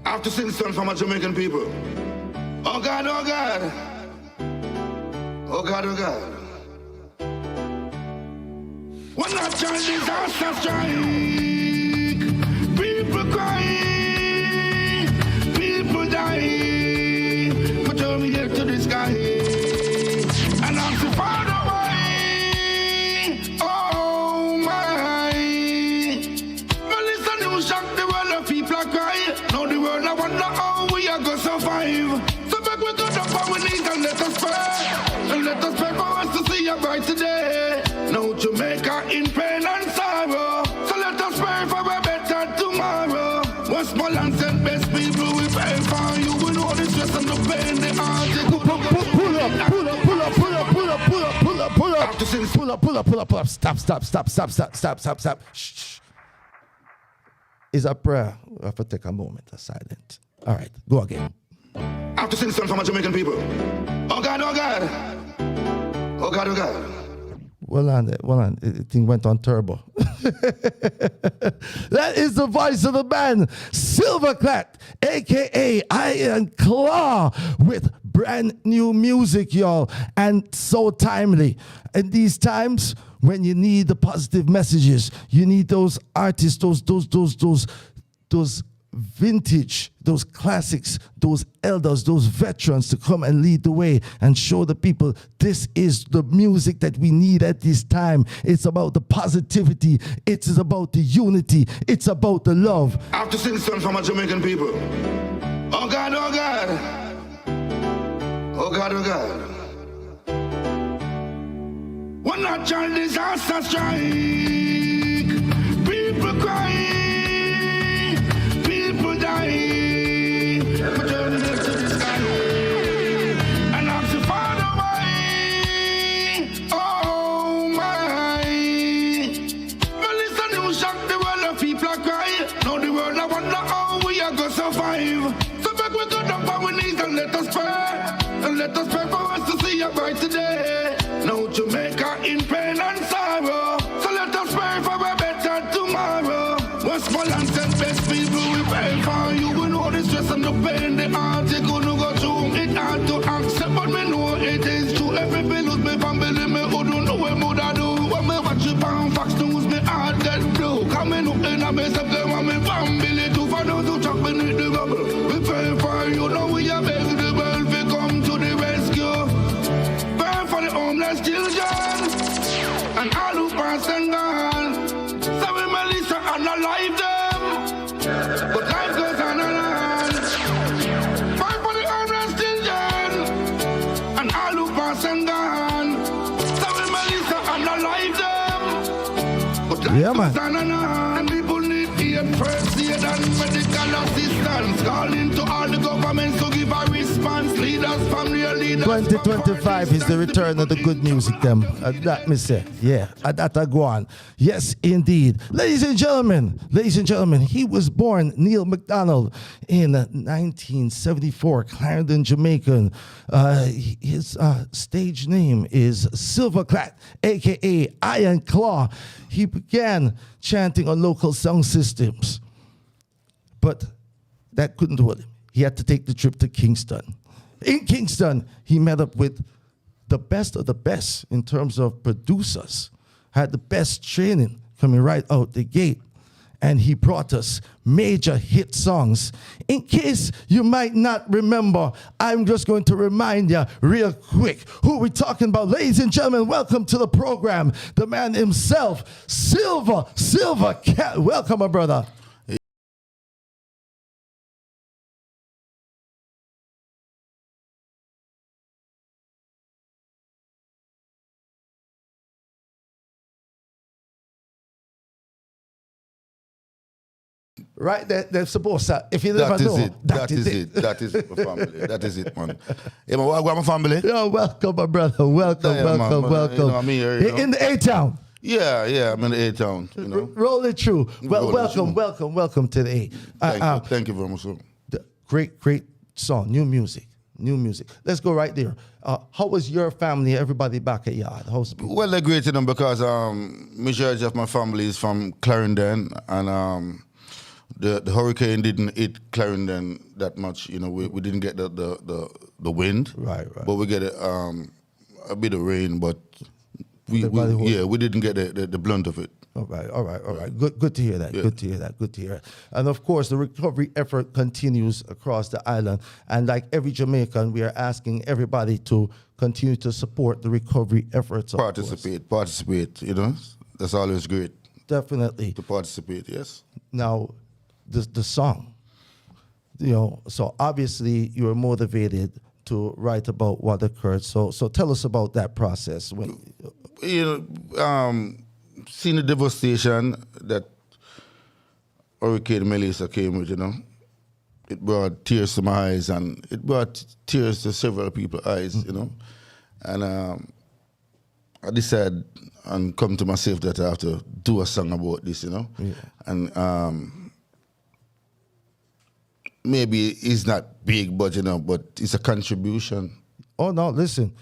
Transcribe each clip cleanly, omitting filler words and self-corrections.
I have to sing something for my Jamaican people. Oh God, oh God. Oh God, oh God. When a child disaster strike, people cry, people die. Put your head to the sky, and I'm so far away. Oh my. But listen, you shock the world of people are crying. Now the world I wonder how we are gonna survive. So back we got up on we knees and let us pray. And let us pray for us to see a bright today. Now Jamaica in pain and sorrow. So let us pray for a better tomorrow. Westmoreland sent best people we pray for you. We know the stress and the pain, the heart. Pull up. Stop. Shh. Is a prayer. We have to take a moment of silence. All right, go again. I have to sing something for my Jamaican people. Oh God, oh God. Oh God, oh God. Well on, the thing went on turbo. That is the voice of the band, Silver Clat, a.k.a. Iron Claw, with brand new music, y'all, and so timely. In these times, when you need the positive messages, you need those artists, those vintage, those classics, those elders, those veterans to come and lead the way and show the people this is the music that we need at this time. It's about the positivity. It is about the unity. It's about the love. I have to sing something for my Jamaican people. Oh God, oh God. Oh God, oh God. When a child disaster strike, people cry, people die. Put your head to the sky, and I'm so far away. Oh my. But listen, you shock the world of people are crying. Now the world I wonder how we are gonna survive. So back we got up on our knees and let us pray. And let us pray for us to see a bright today. Now Jamaica in pain and sorrow. So let us pray for a better tomorrow. Westmoreland sent best people we pray for you. We know the stress and the pain, the heart you gonna go through. It hard to accept, but me know it is true. Every bill with me family, me who don't know what more I do. When me watch it on Fox News, me heart get blue. Coming up in a mess of them and me family too. For those who chop beneath the rubble, we pray for you. Now we are begging the world to come to the rescue. Pray for the homeless children and all who pass and gone. So we may listen and alive them, but life goes on and on. Pray for the homeless children and all who pass and gone. So we may listen and alive them, but life goes on and on. People need aid, first aid and medical assistance. Calling to all the governments to give a response. Leaders from real leaders. 2025 is the return of the good music, them. That me say. Yeah, that I go on. Yes, indeed. Ladies and gentlemen, he was born Neil McDonald in 1974, Clarendon, Jamaican. His stage name is Silver Clat, a.k.a. Iron Claw. He began chanting on local sound systems, but that couldn't do it. He had to take the trip to Kingston. In Kingston, he met up with the best of the best in terms of producers, had the best training coming right out the gate, and he brought us major hit songs. In case you might not remember, I'm just going to remind you real quick who we're talking about. Ladies and gentlemen, welcome to the program, the man himself, Silver Clat. Welcome, my brother. Right, that's supposed to. If you never know, that is it, my family. That is it, man. Yeah, man, I got my family. Yo, welcome, my brother. Welcome. You know, I'm here, you know. In the A-Town. Yeah, I'm in the A-Town. You know. Roll it through. Well, welcome to the A. Thank you very much, sir. Great song, new music. Let's go right there. How was your family, everybody back at yard? Well, they're great to them because majority of my family is from Clarendon, and the hurricane didn't hit Clarendon that much. You know, we didn't get the wind. Right. But we get a bit of rain, but we didn't get the blunt of it. All right. Good to hear that. Yeah. Good to hear that. And of course, the recovery effort continues across the island. And like every Jamaican, we are asking everybody to continue to support the recovery efforts. Participate. You know, that's always great. Definitely. To participate, yes. Now, the song, you know, so obviously you were motivated to write about what occurred. So tell us about that process. Seeing the devastation that Hurricane Melissa came with, you know, it brought tears to my eyes, and it brought tears to several people's eyes, you know. And I decided and come to myself that I have to do a song about this, you know. Yeah. And maybe it's not big, but, you know, but it's a contribution. Oh, no, listen,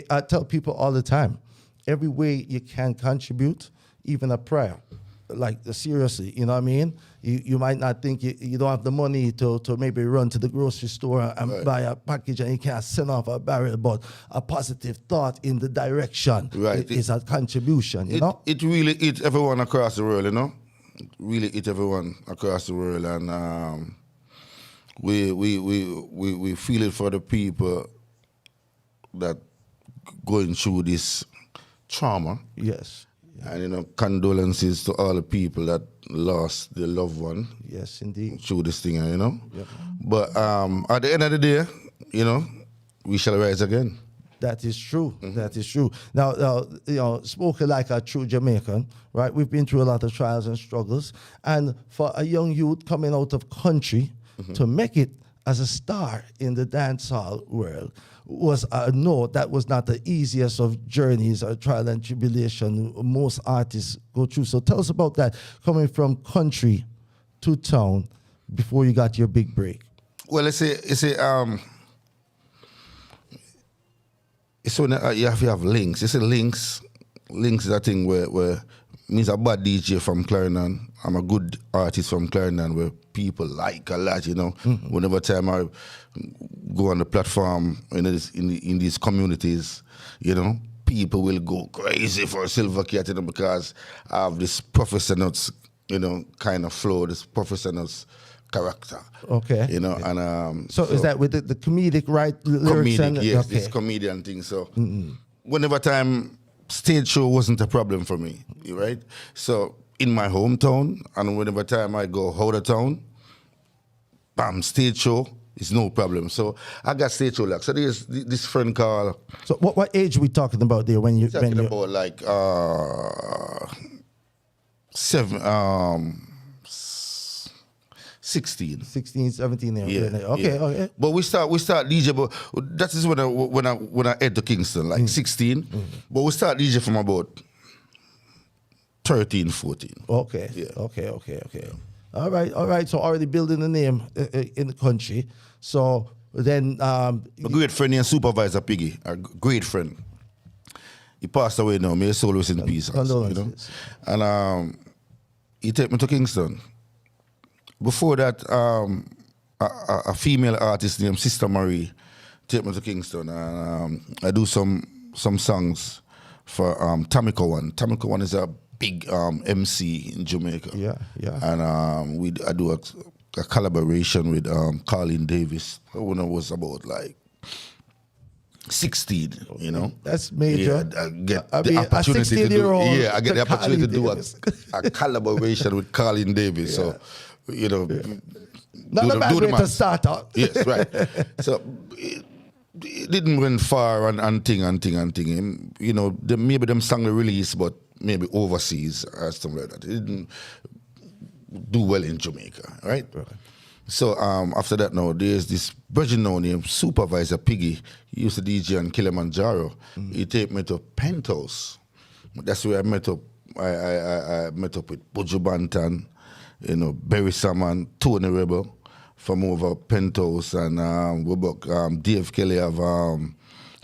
I tell people all the time, every way you can contribute, even a prayer, like seriously, you know what I mean? You might not think you don't have the money to maybe run to the grocery store and buy a package, and you can't send off a barrel, but a positive thought in the direction is a contribution, you know? It really hit everyone across the world, you know? Really hit everyone across the world, and we feel it for the people that going through this trauma. Yes. And, you know, condolences to all the people that lost their loved one. Yes, indeed. Through this thing, you know. Yep. But at the end of the day, you know, we shall rise again. That is true. That is true. Now, you know, spoken like a true Jamaican, right? We've been through a lot of trials and struggles. And for a young youth coming out of country to make it as a star in the dancehall world was that was not the easiest of journeys or trial and tribulation most artists go through. So tell us about that, coming from country to town before you got your big break. Well, it's when you have links. It's a links. Links is a thing where means a bad DJ from Clarendon. I'm a good artist from Clarendon where people like a lot, you know. Whenever time I go on the platform in these communities, you know, people will go crazy for Silver Clat, you know, because I have this Professor Nuts, you know, kind of flow, this Professor Nuts character. Okay. You know, and so is that with the comedic lyrics? Comedic, yes, this comedian thing. So whenever time stage show wasn't a problem for me, right? So in my hometown, and whenever time I go out of town, bam, stage show is no problem. So I got stage show luck. So there's this friend called. So what age are we talking about there when you? Talking about like 16, 17 there. Yeah, Okay. But we start DJ, but that is when I head to Kingston, like 16. But we start DJ from about 13, 14. Okay. Yeah. Okay. All right. So already building a name in the country. So then, a great friend and supervisor Piggy, a great friend. He passed away now. May his soul rest in peace. You know? And he took me to Kingston. Before that, a female artist named Sister Marie took me to Kingston, and I do some songs for Tamika One. Tamika One is a big MC in Jamaica. Yeah. And I do a collaboration with Colin Davis when I was about like 16, you know. That's major. Yeah, I get the opportunity to do. Yeah, I get the opportunity to do a collaboration with Colin Davis. Yeah. So, you know, not a bad way to start out. Yes, right. So it didn't went far and thing. You know, maybe them song the release, but maybe overseas or something like that. It didn't do well in Jamaica, right? So after that now, there's this virgin now named Supervisor Piggy. He used to DJ on Kilimanjaro. He take me to Penthouse. That's where I met up. I met up with Buju Banton, you know, Barry Salmon, Tony Rebel from over Penthouse, and we got Dave Kelly of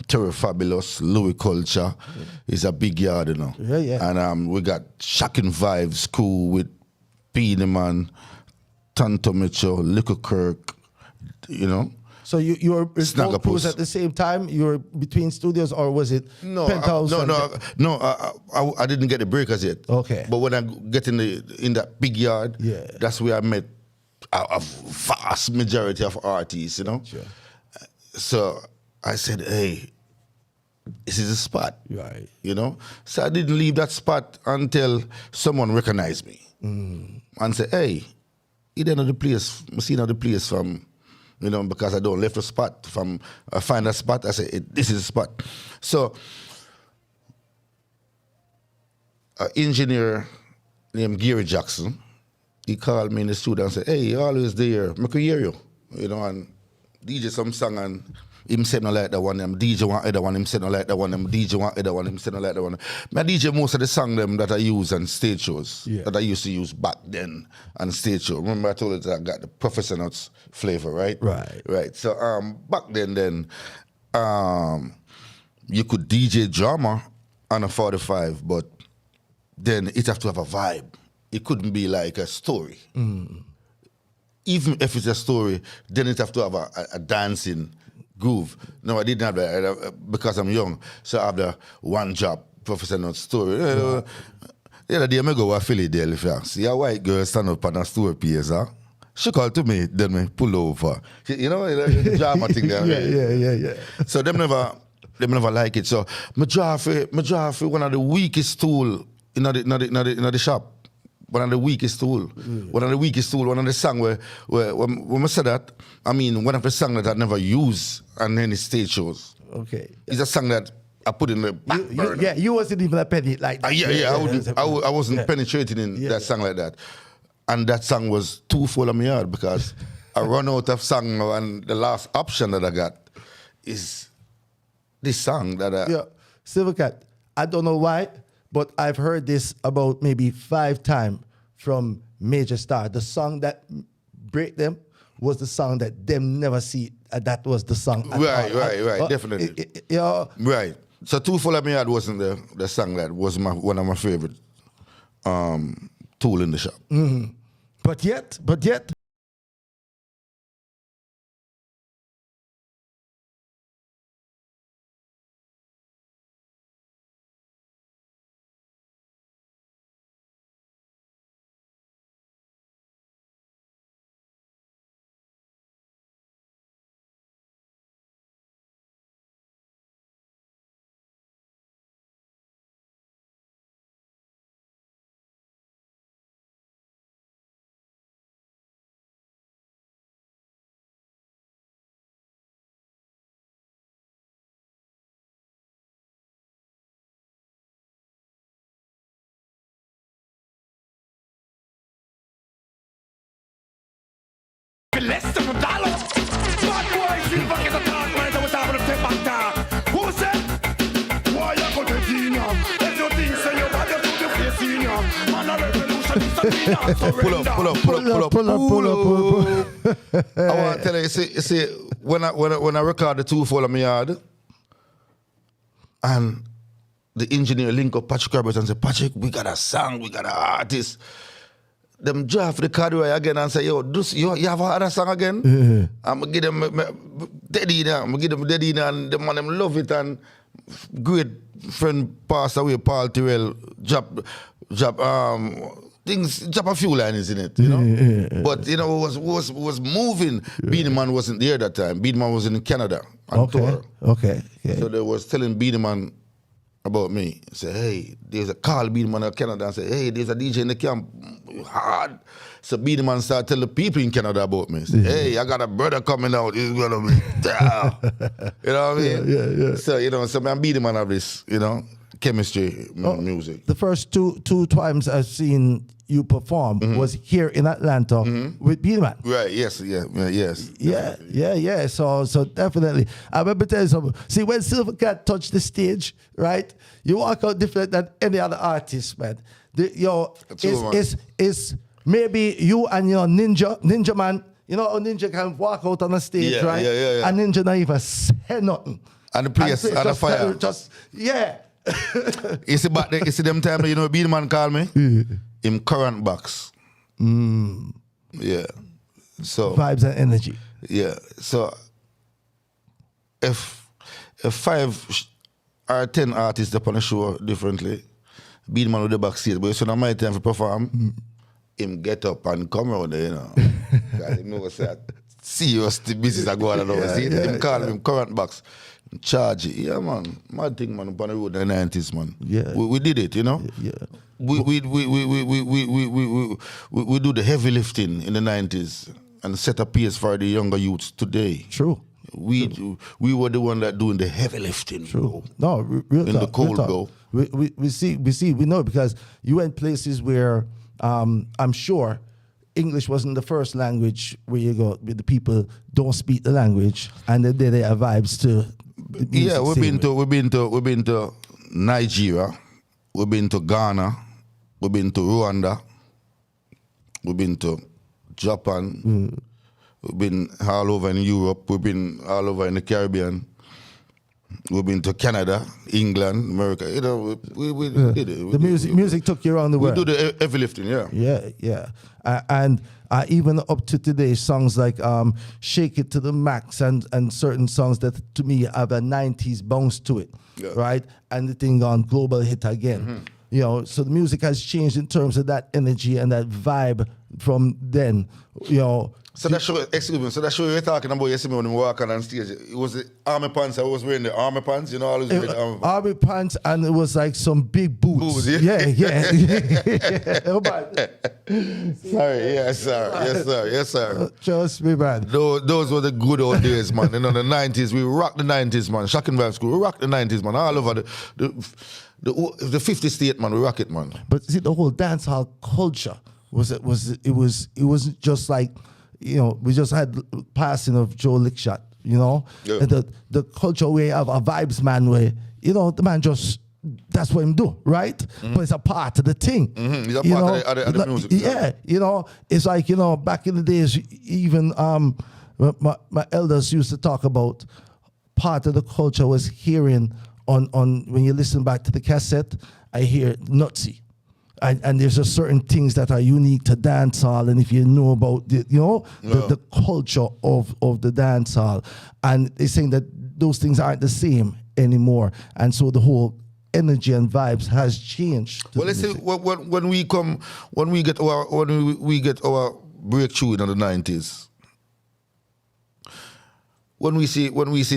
Terry Fabulous, Louis Culture. It's a big yard, you know. Yeah. And we got Shocking Vibes, Cool with Beenie Man, Tonto Mitchell, Little Kirk, you know. So you were in Snagger both crews Puss. at the same time? You were between studios, or was it Penthouse? I didn't get the breakers yet. Okay. But when I get in that big yard, Yeah. that's where I met a vast majority of artists, you know. Sure. So I said, hey, this is a spot. Right. You know? So I didn't leave that spot until someone recognized me and said, hey, you didn't know the place, I see the place from, you know, because I don't left the spot. From I find a spot, I say, this is the spot. So an engineer named Gary Jackson, he called me in the studio and said, hey, you're always there, I can hear you. You know, and DJ some song and him said no like that one, them DJ want other one, him said no like that one, them DJ want other one, him said no like that one. I DJ most of the song them that I use on stage shows, that I used to use back then on stage show. Remember I told you that I got the Professor Nuts flavor, right? Right. So back then you could DJ drama on a 45, but then it have to have a vibe. It couldn't be like a story. Even if it's a story, then it have to have a dancing groove. No, I didn't have that because I'm young. So I have the one job, Professor Nuts story. The other day I go to Philadelphia. See a white girl stand up on a store piece, huh? She called to me, then me pull over. You know, the drama thing there. Yeah. So them never like it. So my draw for one of the weakest tool in the shop. One of the weakest tool. One of the song where when I said that, I mean one of the song that I never use on any stage shows. Okay. It's a song that I put in the back burner. You wasn't even a penny like that. I wasn't penetrating in that song like that. And that song was too full of me heart because I run out of song now, and the last option that I got is this song that I... Yeah, Silver Clat, I don't know why, but I've heard this about maybe 5 times from major star. The song that break them was the song that them never see. That was the song. Right, definitely. Right. So Too Full of Me Heart wasn't the song that was one of my favorite tool in the shop. Mm-hmm. But yet. Less than $1. Bad boy, Silver get a talk, man. We're talking to take back talk. Who said? Why you go to Gina? If you think so, you want to put your face in ya. Man, a revolution is a Gina. Pull up. I want to tell you, see, when I record the Too Full of Me Heart, and the engineer link up Patrick Roberts and say, Patrick, we got a song, we got an artist. Them draft the card again and say, yo, you have another song again? I'm going to give them Daddy now. I'm going to give them Daddy now, and the man them love it. And great friend passed away, Paul Terrell, drop a few lines in it, you know? But, you know, it was moving. Beenie Man wasn't there that time. Beenie Man was in Canada on tour. Okay. So they was telling Beenie Man about me. Say, hey, there's a call Beenie Man in Canada and say, hey, there's a DJ in the camp. Hard. So Beenie Man started telling the people in Canada about me. Say, hey, I got a brother coming out. He's gonna be down. You know what I mean? Yeah. So, you know, so man, Beenie Man have this, you know, chemistry, music. The first two times I've seen you perform was here in Atlanta with Beenie Man. Right, yes. Yeah. So definitely. I remember telling you something. See, when Silver Clat touched the stage, right, you walk out different than any other artist, man. It's maybe you and your Ninja Man. You know how Ninja can walk out on the stage, right? Yeah. And Ninja not even say nothing. And the place, and the fire. You see, back you see them time, you know, Beenie Man call me? Him current box. Yeah. So Vibes and energy. yeah. So if 5 or 10 artists up on the show differently, Beenie man with the backstage, but it's when my time to perform, him get up and come around there, you know. Because he knows that serious the business are going on overseas. Him call him current box. Charge it. Yeah, man. Mad thing, man, upon the road in the 90s, man. Yeah. We did it, you know? Yeah. We do the heavy lifting in the 90s and set a pace for the younger youths today. True. We were the one that doing the heavy lifting, bro. No, real In talk, the cold, real talk. bro. We know because you went places where I'm sure English wasn't the first language where you go with the people don't speak the language and then they have vibes to the music. Yeah, we've been to Nigeria, we've been to Ghana, we've been to Rwanda, we've been to Japan, we've been all over in Europe, we've been all over in the Caribbean. We've been to Canada, England, America. You know, we did it. The music took you around the world. We do the heavy lifting, yeah. Yeah. And even up to today, songs like Shake It to the Max and certain songs that to me have a 90s bounce to it, right? And the thing on global hit again. You know, so the music has changed in terms of that energy and that vibe from then, you know. So that show, excuse me, so that show you're talking about yesterday when we walk on stage, it was the army pants. I was wearing the army pants, you know, I was wearing the army pants. Army pants, and it was like some big boots. Yeah. Sorry, yes, sir. Trust me, man. Those were the good old days, man. You know, the 90s, we rocked the 90s, man. Shocking Vibes School, we rocked the 90s, man. All over the 50 state, man, we rock it, man. But see, the whole dancehall culture it wasn't just like, you know, we just had passing of Joe Lickshot, you know? Yeah. And the culture way of a vibes man way, you know, the man just, that's what him do, right? But it's a part of the thing. It's a you part know? of the music. Yeah, you know, it's like, you know, back in the days, even my elders used to talk about part of the culture was hearing on when you listen back to the cassette, I hear Nutsy. And there's just certain things that are unique to dancehall, and if you know about the culture of the dancehall, and they're saying that those things aren't the same anymore, and so the whole energy and vibes has changed. Well, let's say when we get our breakthrough in the 90s. When we see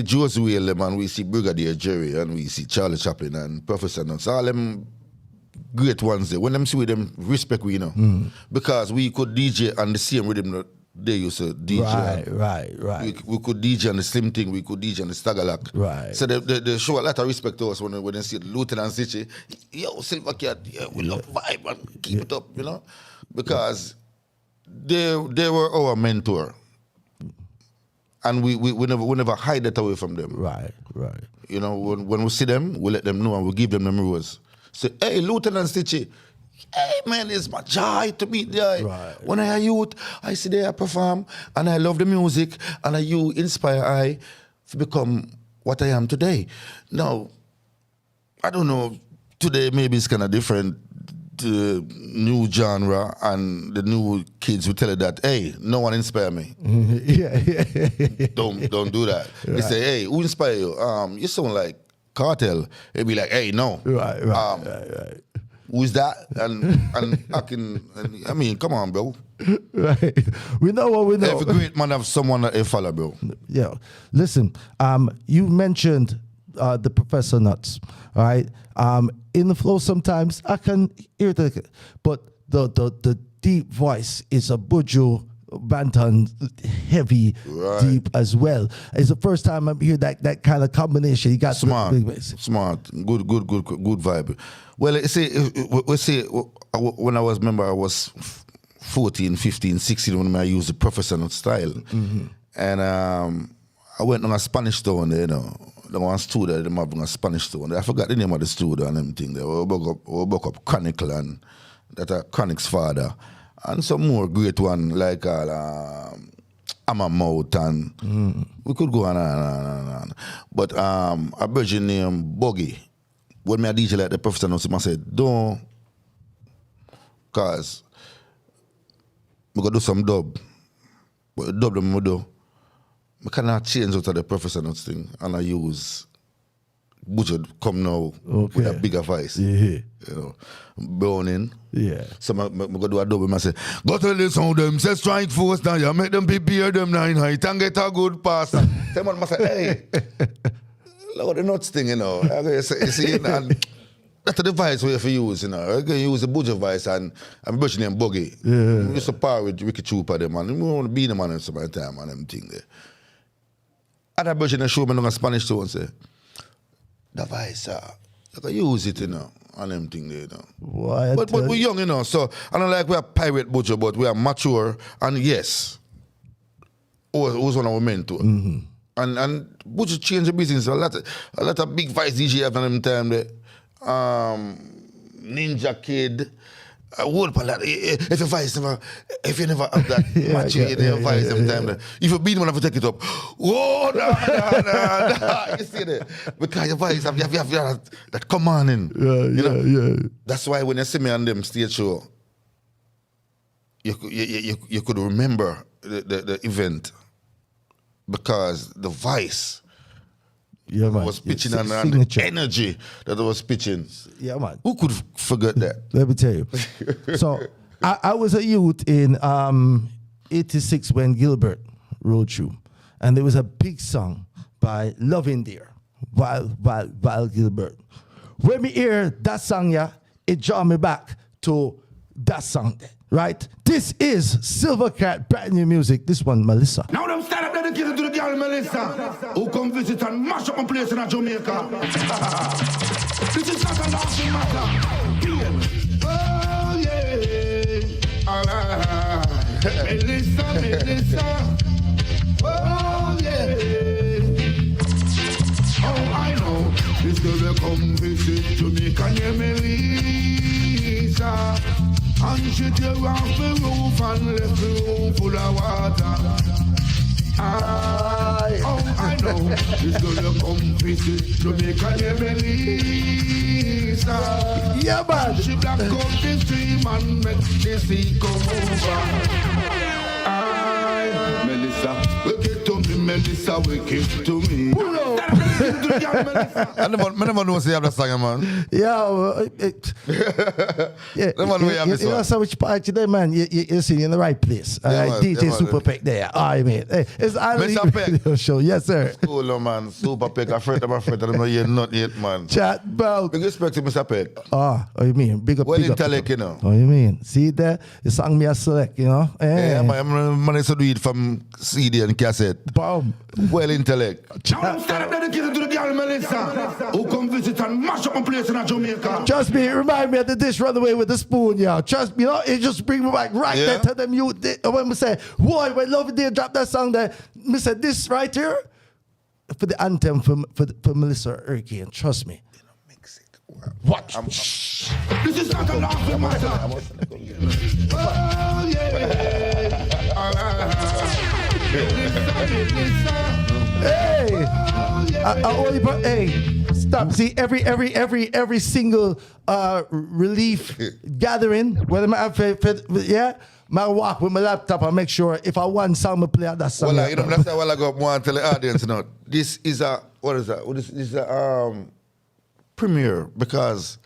Josie Whale, and we see Brigadier Jerry, and we see Charlie Chaplin and Professor Nuts, all them great ones there. When them see with them, respect we, you know. Because we could DJ on the same rhythm that they used to DJ. Right. We could DJ on the Slim Thing, we could DJ on the Staggerlock. Right. So they show a lot of respect to us when they see Lieutenant Stitchy. Yo, Silver Clat, yeah, we love vibe and keep it up, you know. Because they were our mentor. And we never hide that away from them. Right. You know, when we see them, we let them know and we give them the rose. Say, hey, Lieutenant Stitchy, hey, man, it's my joy to meet there. Right. When I youth, I see there perform, and I love the music, and you inspire I to become what I am today. Now, I don't know, today maybe it's kind of different, the new genre, and the new kids will tell you that, hey, no one inspire me. Yeah. Don't do that. Right. They say, hey, who inspire you? You sound like Cartel. It'd be like, hey, no. Right. Who's that? And I mean, come on, bro. Right. We know what we know. Every great man have someone that they follow, bro. Yeah. Listen, you mentioned the Professor Nuts, all right? In the flow sometimes I can hear but the deep voice is a Buju Banton heavy, deep as well. It's the first time I'm hear that kind of combination. You got smart, big bass. Smart, good vibe. Well, see, when I was 14, 15, 16 when I used the professional style, and I went on a Spanish store and you know. The one studio, they have a Spanish studio. I forgot the name of the studio and everything. They were back up Chronicle and that are Chronic's father. And some more great one like Amamouth and we could go on. But a virgin named Buggy, when me a DJ like the professor, I said, don't, because we go do some dub. But the dub them we do, I cannot change out of the professional thing and I use Buju come now with a bigger voice. Yeah. You know, burning. Yeah. So I go do a dub and I say, go tell the sound them, say strike force now, you make them prepare them 9 height and get a good pass. Someone must say, hey, look at the nuts thing, you know. You see, and that's the voice we have to use, you know. I can use the Buju voice and I'm brushing them buggy. Yeah. We used to power with Ricky Trooper them and we want to be the man some of the time and them thing there. Other version of show me in Spanish too and say, the voice, you can use it, you know, and them thing there, you know. What? But we're young, you know, so I don't like we are pirate Buju, but we are mature and yes, it was one of our mentors. Mm-hmm. And Buju changed the business. A lot of big voice DJ at them time there. Ninja Kid. Whole lot. If you never have that match in your voice sometime there. If you beat one, have to take it up. Whoa, nah. You see that? Because your voice have that commanding. Yeah. That's why when you see me on them stage show, you could remember the event. Because the voice was pitching and the energy that was pitching. Yeah, man. Who could forget that? Let me tell you. So I was a youth in 86 when Gilbert rolled through. And there was a big song by Love in There, while Gilbert. When me hear that song, yeah, it draw me back to that song there, right? This is Silver Clat, brand new music. This one, Melissa. Now them stand up dedicated to the girl Melissa, who come visit and mash up a place in Jamaica. This is not a laughing matter. Oh yeah, alright. Melissa. Oh yeah. Oh I know, this girl will come visit Jamaica near Melissa. And she tear off the roof and left the room full of water. I know this girl will come visit Jamaica near Melissa. Yeah, man. She black out the stream and make the sea come over. Melissa, wicked to me, Melissa, wicked to me. I never know say you have that song, man. Yeah, you know so which part today, man. You're sitting in the right place. DJ Super Peck there. I mean, it's Mr. radio show. Yes, sir. Cool, man. Super Peck. I'm afraid I don't know you're not yet, man. Chat about. Big respect to Mr. Peck. Oh, you mean? Big up. Well big intellect, up. you know. Oh, you mean? See there? You sang me a select, you know? Yeah, I'm managed to do it from CD and cassette. Boom. Well intellect. Now them stand up dedicated to the girl Melissa, who come visit and mash up a place in Jamaica. Trust me, it remind me of the dish run away with the spoon, yeah. Trust me, you know, it just bring me back right there to them youth. When we say, boy, when Love Day drop that song there, me say this right here for the anthem for Melissa Hurricane. Trust me. They don't mix it. Watch. This is not a laughing matter. Oh yeah. Hey, hey, stop. See, every single relief gathering, whether I walk with my laptop and make sure if I want song, I play out that song. Well, you know, that's why I go want to tell the audience, you know, this is a, what is that? This is a premiere because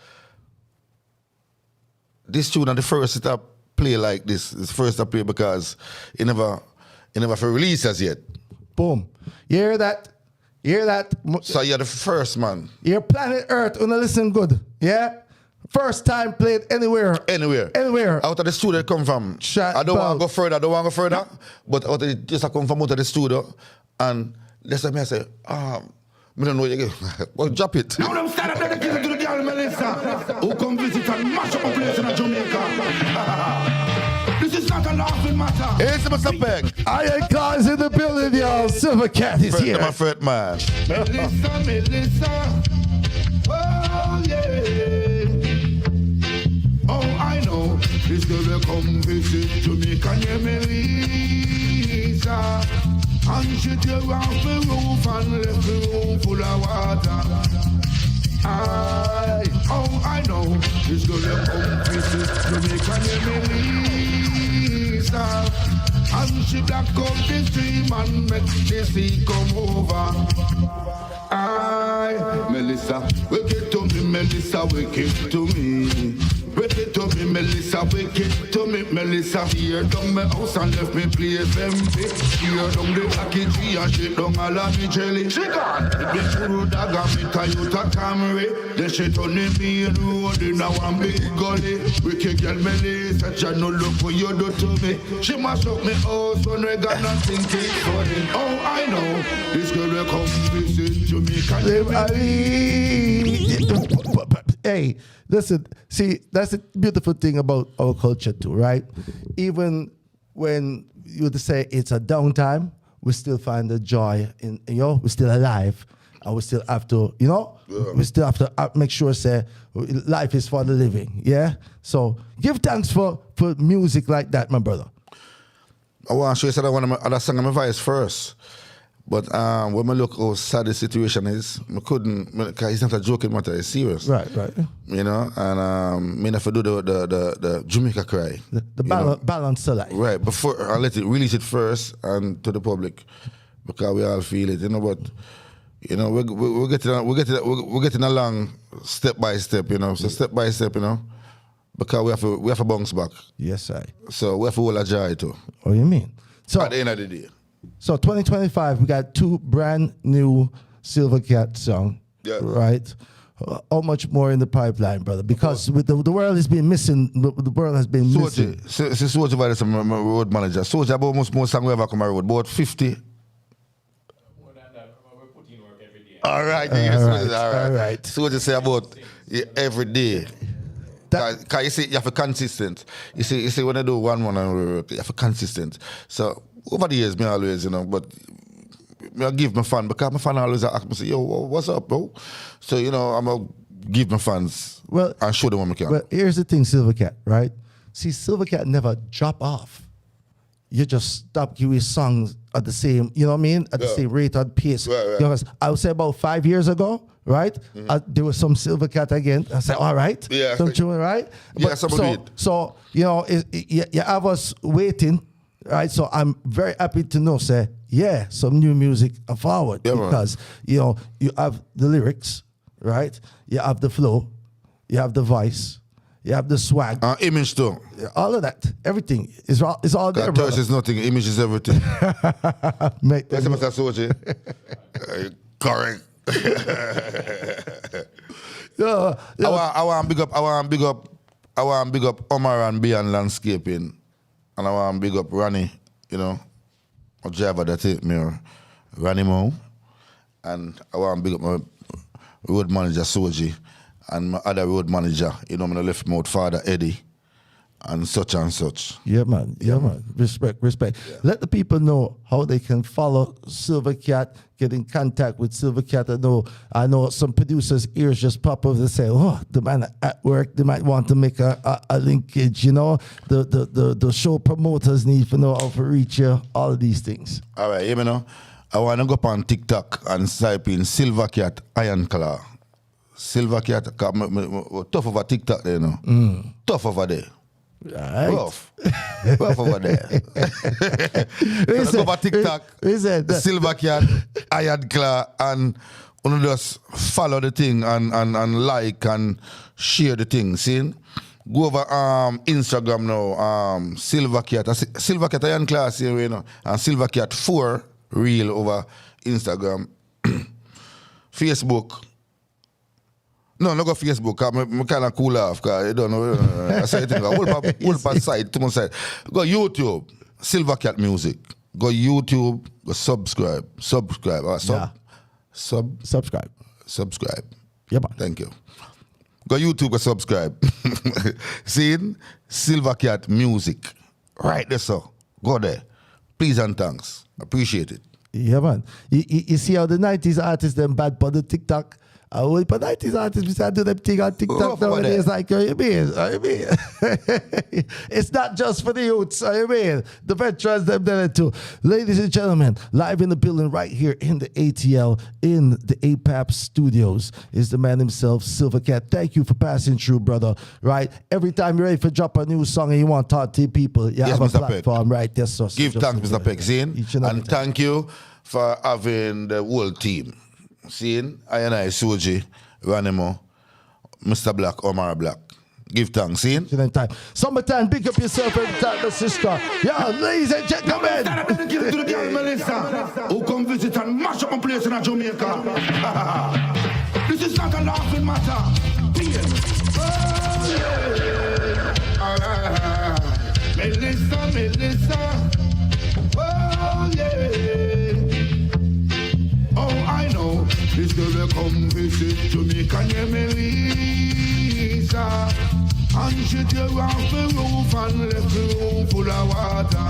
this tune is the first that I play like this. It's the first I play because it never for release as yet. Boom. You hear that? So you're the first man. You're Planet Earth, wanna listen good. Yeah? First time played anywhere. Out of the studio it come from. I don't want to go further, but out of the, just I come from out of the studio and that's why I say, I don't know you get. Well, drop it. Now them stand up dedicated to the girl Melissa, who come visit and mash up a place in Jamaica. This is not a laughing matter. It's Mr. Peck. Iron Claws in the building, y'all. Silver Clat is here. My friend, man. Melissa. Oh, yeah. Oh, I know. This girl will come visit Jamaica near Melissa. And she tear off the roof and left the room full of water. I know. This girl will come visit Jamaica near Melissa. star. And she black out the stream and make the sea come over. Aye, Melissa, wicked to me, Melissa, wicked to me. Wicked to me, Melissa, wicked to me, Melissa. Tear down my house and left me place empty. Tear down the package and shake down all of me jelly. She gone, it be true dagger, me Toyota Camry. Then she turn me in road in a one big gully. Wicked girl Melissa, she no look what you do to me. She mash up me house when we got nothing to funny. Oh, I know, this girl will come visit to me. Hey, listen, see, that's the beautiful thing about our culture too, right? Even when you would say it's a downtime, we still find the joy in, we're still alive. And we still have to, we still have to make sure, say, life is for the living, yeah? So give thanks for music like that, my brother. I want to show you that I want to sing my voice first. But when I look how sad the situation is, I couldn't, because it's not a joking matter, it's serious. Right. And I have to do the Jamaica Cry. The balance of life. Right, before I release it first and to the public, because we all feel it, but we're getting along step by step, so step by step, because we have to bounce back. Yes, sir. So we have to hold a joy too. What do you mean? So at the end of the day. So 2025, we got 2 brand new Silver Clat songs, right? How much more in the pipeline, brother? Because with the world has been missing. The world has been missing. Soji by my road manager. Soji about almost more songs we ever come on road. About 50. More than that, we're putting work every day. All right. All right. Soji say about every day. Because you see, you have to consistent. You see, when I do one work, you have to consistent. So over the years, me always, but I give my fan, because my fan always ask me, say, yo, what's up, bro? So, I'm going to give my fans and show them what I can. Well, here's the thing, Silver Clat, right? See, Silver Clat never drop off. You just stop giving songs at the same, at the same rate or pace. Right. I would say about 5 years ago, right? There was some Silver Clat again. I said, all right. Yeah. Some tune, right? Yeah, So, you have us waiting, right? So I'm very happy to know, say, some new music forward. Yeah, because, you have the lyrics, right? You have the flow. You have the voice. You have the swag. Image too. All of that. Everything is all there, Touch is nothing. Image is everything. Mate, That's Mr. Soji. Correct. I want to big up Omar and Beyond Landscaping. And I want to big up Ronnie, a driver that take me, Ronnie Mo. And I want to big up my road manager, Soji. And my other road manager, my left mouth father, Eddie, and such and such. Yeah, man. Respect. Yeah. Let the people know how they can follow Silver Clat, get in contact with Silver Clat. I know some producers' ears just pop up and say, oh, the man at work, they might want to make a linkage, The show promoters need to know how to reach you, all of these things. All right, I want to go up on TikTok and type in Silver Clat Iron Claw. Silver Clat, tough over TikTok there, Tough over there. Right. Rough over there. Let's go over TikTok, Silver Clat, Iron Claw, and just follow the thing and like and share the thing. See? Go over Instagram now, Silver Clat Iron Claw, and Silver Clat 4 Reel over Instagram. Facebook. No, not go Facebook. I'm kind of cool off. Cause I don't know. I say things. Whole side to my side. Go YouTube. Silver Clat Music. Go YouTube. Go subscribe. Subscribe. Subscribe. Yeah, man. Thank you. Go YouTube. Go subscribe. See, Silver Clat Music. Right there, so go there. Please and thanks. Appreciate it. Yeah, man. You see how the 90s artists them bad for the TikTok. I would, but 90s artists, we do them thing on TikTok nowadays. Like, you mean? It's not just for the youths, you mean? The veterans, them there too. Ladies and gentlemen, live in the building right here in the ATL, in the APAP studios, is the man himself, Silver Clat. Thank you for passing through, brother. Right? Every time you're ready for drop a new song and you want to talk to people, you have a Mr. platform, Peck. right? Yes, sir. Give thanks, Mr. Peck, Zane. And thank you for having the whole team. Seeing I, Suji, Ranimo, Mr. Black, Omar Black. Give thanks, seeing? Summertime, big up yourself every time, my sister. Yeah, ladies and gentlemen. Give it to the girl, Melissa, who come visit and mash up a place in Jamaica. This is not a laughing matter. Melissa. Oh, yeah. Oh, I know. This girl will come visit Jamaica near Melissa. And she tear off the roof and left the room full of water.